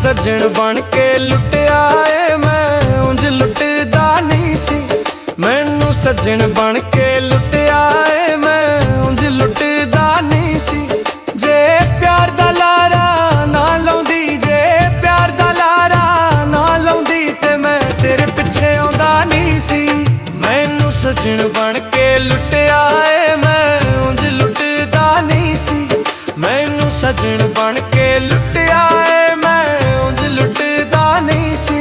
सज्जन बन के लुटिया ए मैं उंज लुटदा नहीं सी। मैनू सज्जन बन के लुटिया ए मैं उंज लुटदा नहीं सी। जे प्यार दा लारा ना लाउंदी, जे प्यार दा लारा ना लाउंदी ते मैं तेरे पिछे आउंदा नहीं सी। मैनू सज्जन बन के लुटिया ए मैं उंज लुटदा नहीं सी। मैनू सज्जन बन के लुटिया ए मैं लुटदा नहीं सी।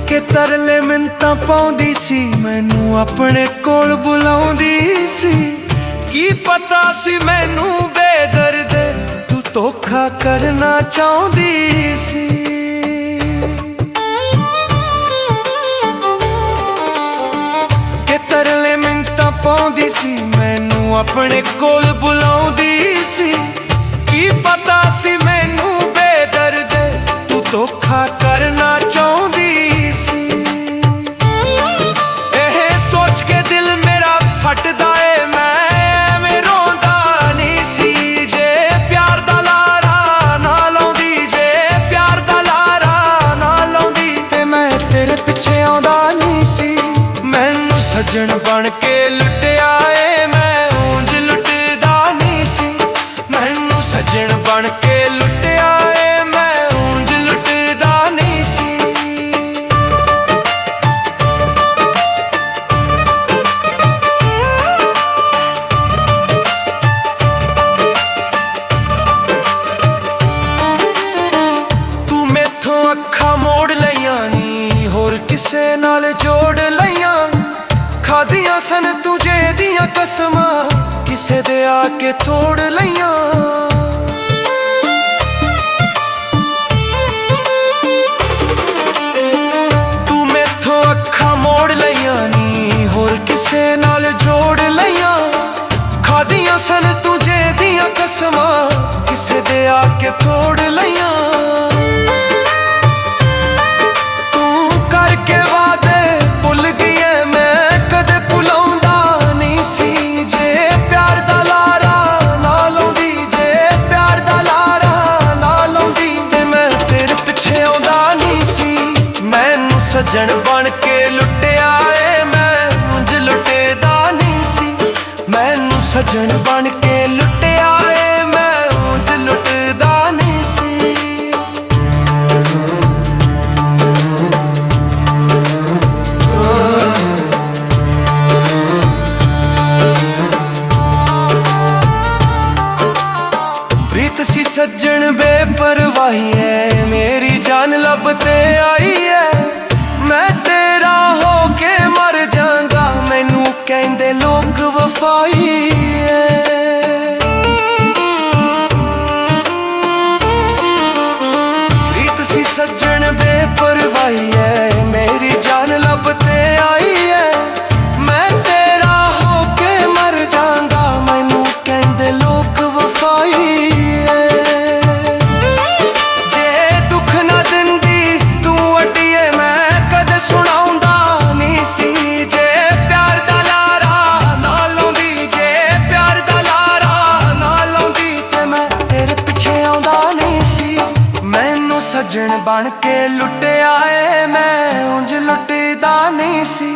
कि तरले मिन्नतां पाउंदी सी, मैनू अपने कोल बुलाउंदी सी। की पता सी मैनू बेदर्द तू धोखा करना चाहुंदी सी। तरले मिन्नतां पाउंदी सी, मैनू अपने कोल बुलाउंदी सी। की पता सी मैनू बेदर्द तू धोखा करना चाहुंदी सी। एह सोच के दिल मेरा फटदा ए मैं रोंदा नहीं सी। जे प्यार दा लारा ना लाउंदी, जे प्यार दा लारा ना लाउंदी ते मैं तेरे पिछे आउंदा नहीं सी। मैनू सज्जन बन के लुटिया ए मैं उंज लुटदा नहीं सी। मैनू सज्जन बन के लुटिया ए मैं उंज लुटदा नहीं सी। तू मैथों अखां मोड़ लईयां नी, होर किसे नाल जोड़ लईयां। खादियां सन तुझे दियां कसमां, किसे दे आके तोड़ लईयां। तू मैथों अखां मोड़ लईयां नी, होर किसे नाल जोड़ लईयां। खादियां सन तुझे दियां कसमां, किसे दे आके तोड़ लईयां। तू करके वादे भुल गई ऐ मैं कदे भुलाउंदा नहीं सी। जे प्यार दा लारा ना लाउंदी, जे प्यार दा लारा ना लाउंदी ते मैं तेरे पिछे आउंदा नहीं सी। मैनू सज्जन बन के लुटिया ए मैं उंज लुटदा नहीं सी। मैनू सज्जन बन के लुटिया ए मैं उंज लुटदा नहीं सी। सज्जन बेपरवाही है, मेरी जान लब ते आई है। मैं तेरा होके मर जांगा, मैनू कहंदे लोग वफाई है। प्रीत सी सज्जन बेपरवाही है, मेरी जान लब ते आई है। मैं तेरा होके मर जांगा, मैनू कहंदे लोग वफाई। सज्जन बन के लुटिया ए मैं उंज लुटदा नहीं सी।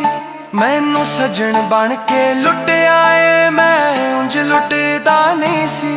मैनू सज्जन बन के लुटिया ए मैं उंज लुटदा नहीं सी।